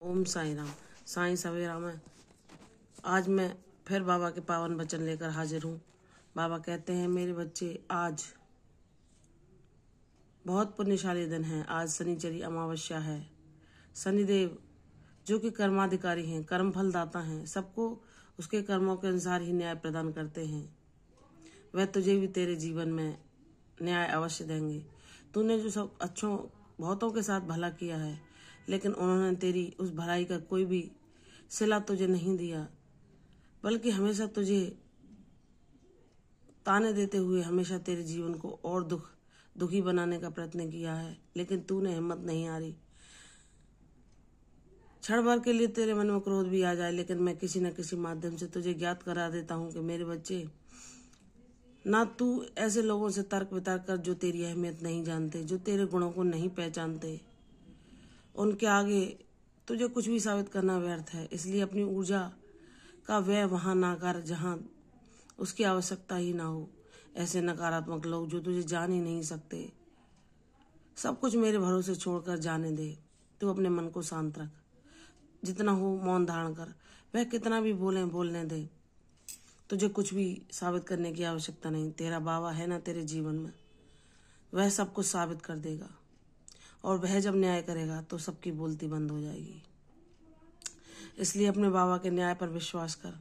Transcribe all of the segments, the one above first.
ओम साईं राम। साईं सवेरा में आज मैं फिर बाबा के पावन वचन लेकर हाजिर हूँ। बाबा कहते हैं, मेरे बच्चे, आज बहुत पुण्यशाली दिन है। आज शनिचरी अमावस्या है। शनिदेव जो कि कर्माधिकारी हैं, कर्म फल दाता हैं, सबको उसके कर्मों के अनुसार ही न्याय प्रदान करते हैं। वह तुझे भी तेरे जीवन में न्याय अवश्य देंगे। तूने जो सब अच्छों बहुतों के साथ भला किया है, लेकिन उन्होंने तेरी उस भलाई का कोई भी सिला तुझे नहीं दिया, बल्कि हमेशा तुझे ताने देते हुए हमेशा तेरे जीवन को और दुखी बनाने का प्रयत्न किया है। लेकिन तूने हिम्मत नहीं हारी। क्षण भर के लिए तेरे मन में क्रोध भी आ जाए, लेकिन मैं किसी न किसी माध्यम से तुझे ज्ञात करा देता हूँ कि मेरे बच्चे, ना तू ऐसे लोगों से तर्क वितर्क कर जो तेरी अहमियत नहीं जानते, जो तेरे गुणों को नहीं पहचानते। उनके आगे तुझे कुछ भी साबित करना व्यर्थ है। इसलिए अपनी ऊर्जा का व्यय वहां ना कर जहां उसकी आवश्यकता ही ना हो। ऐसे नकारात्मक लोग जो तुझे जान ही नहीं सकते, सब कुछ मेरे भरोसे छोड़कर जाने दे। तू अपने मन को शांत रख, जितना हो मौन धारण कर। वह कितना भी बोलने दे, तुझे कुछ भी साबित करने की आवश्यकता नहीं। तेरा बाबा है ना तेरे जीवन में, वह सब कुछ साबित कर देगा। और वह जब न्याय करेगा तो सबकी बोलती बंद हो जाएगी। इसलिए अपने बाबा के न्याय पर विश्वास कर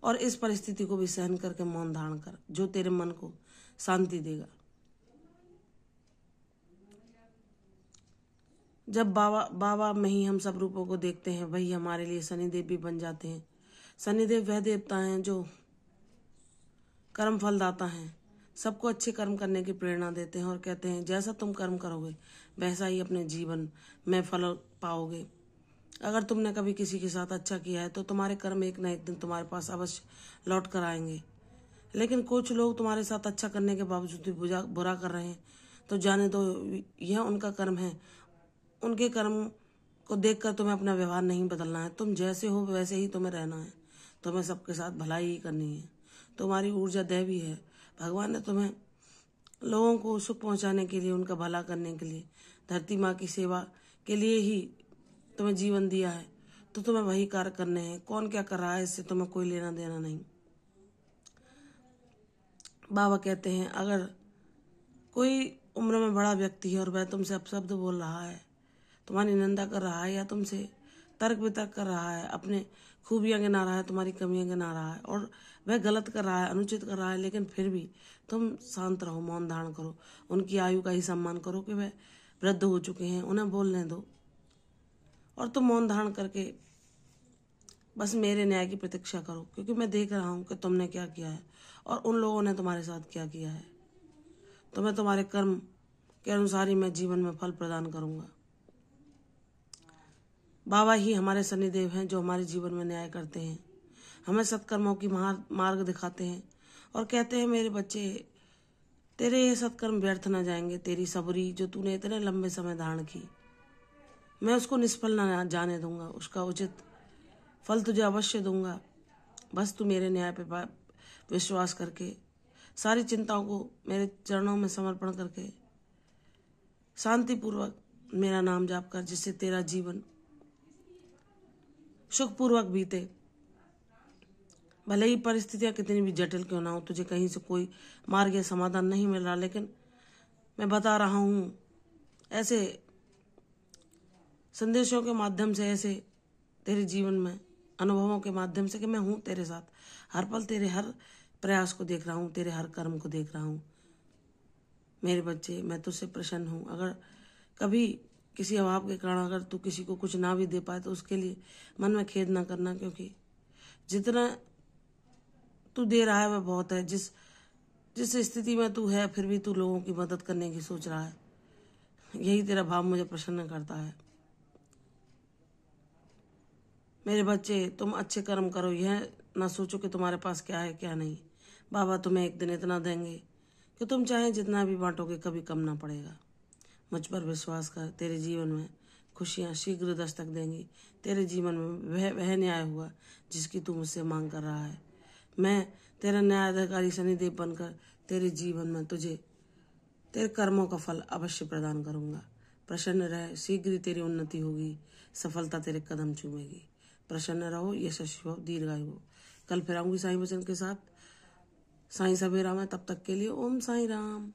और इस परिस्थिति को भी सहन करके मौन धारण कर, जो तेरे मन को शांति देगा। जब बाबा में ही हम सब रूपों को देखते हैं, वही हमारे लिए शनिदेव भी बन जाते हैं। शनिदेव वह देवता हैं जो कर्म फलदाता हैं, सबको अच्छे कर्म करने की प्रेरणा देते हैं और कहते हैं, जैसा तुम कर्म करोगे वैसा ही अपने जीवन में फल पाओगे। अगर तुमने कभी किसी के साथ अच्छा किया है तो तुम्हारे कर्म एक न एक दिन तुम्हारे पास अवश्य लौट कर आएंगे। लेकिन कुछ लोग तुम्हारे साथ अच्छा करने के बावजूद भी बुरा कर रहे हैं, तो जाने दो, यह उनका कर्म है। उनके कर्म को देखकर तुम्हें अपना व्यवहार नहीं बदलना है। तुम जैसे हो वैसे ही तुम्हें रहना है। तुम्हें सबके साथ भलाई ही करनी है। तुम्हारी ऊर्जा दैवी है। भगवान ने तुम्हें लोगों को सुख पहुंचाने के लिए, उनका भला करने के लिए, धरती माँ की सेवा के लिए ही तुम्हें जीवन दिया है। तो तुम्हें वही कार्य करने हैं। कौन क्या कर रहा है इससे तुम्हें कोई लेना देना नहीं। बाबा कहते हैं, अगर कोई उम्र में बड़ा व्यक्ति है और वह तुमसे अपशब्द बोल रहा है, तुम्हारी निंदा कर रहा है या तुमसे तर्क वितर्क कर रहा है, अपने खूबियां गिना रहा है, तुम्हारी कमियां गिना रहा है, और वह गलत कर रहा है, अनुचित कर रहा है, लेकिन फिर भी तुम शांत रहो, मौन धारण करो, उनकी आयु का ही सम्मान करो कि वह वृद्ध हो चुके हैं, उन्हें बोलने दो। और तुम मौन धारण करके बस मेरे न्याय की प्रतीक्षा करो, क्योंकि मैं देख रहा हूं कि तुमने क्या किया है और उन लोगों ने तुम्हारे साथ क्या किया है। तुम्हें तुम्हारे कर्म के अनुसार ही मैं जीवन में फल प्रदान करूंगा। बाबा ही हमारे शनिदेव हैं जो हमारे जीवन में न्याय करते हैं, हमें सत्कर्मों की मार्ग दिखाते हैं और कहते हैं, मेरे बच्चे, तेरे ये सत्कर्म व्यर्थ न जाएंगे। तेरी सबरी जो तूने इतने लंबे समय धारण की, मैं उसको निष्फल न जाने दूंगा। उसका उचित फल तुझे अवश्य दूंगा। बस तू मेरे न्याय पे विश्वास करके, सारी चिंताओं को मेरे चरणों में समर्पण करके शांतिपूर्वक मेरा नाम जाप कर, जिससे तेरा जीवन सुखपूर्वक बीते। भले ही परिस्थितियां कितनी भी जटिल क्यों ना हो, तुझे कहीं से कोई मार्ग या समाधान नहीं मिल रहा, लेकिन मैं बता रहा हूं ऐसे संदेशों के माध्यम से, ऐसे तेरे जीवन में अनुभवों के माध्यम से, कि मैं हूं तेरे साथ हर पल, तेरे हर प्रयास को देख रहा हूं, तेरे हर कर्म को देख रहा हूं। मेरे बच्चे, मैं तुझसे प्रसन्न हूं। अगर कभी किसी अभाव के कारण अगर तू किसी को कुछ ना भी दे पाए तो उसके लिए मन में खेद ना करना, क्योंकि जितना तू दे रहा है वह बहुत है। जिस स्थिति में तू है, फिर भी तू लोगों की मदद करने की सोच रहा है। यही तेरा भाव मुझे प्रसन्न करता है। मेरे बच्चे, तुम अच्छे कर्म करो, यह ना सोचो कि तुम्हारे पास क्या है क्या नहीं। बाबा तुम्हें एक दिन इतना देंगे कि तुम चाहे जितना भी बांटोगे कभी कम ना पड़ेगा। मुझ पर विश्वास कर, तेरे जीवन में खुशियां शीघ्र दस्तक देंगी। तेरे जीवन में वह न्याय हुआ जिसकी तू मुझसे मांग कर रहा है। मैं तेरा न्यायाधिकारी शनिदेव बनकर तेरे जीवन में तुझे तेरे कर्मों का फल अवश्य प्रदान करूंगा। प्रसन्न रह, शीघ्र ही तेरी उन्नति होगी, सफलता तेरे कदम चूमेगी। प्रसन्न रहो, यशस्वी हो, दीर्घायु हो। कल फिर आऊंगी साईं वचन के साथ। साईं सवेरा में, तब तक के लिए ओम साईं राम।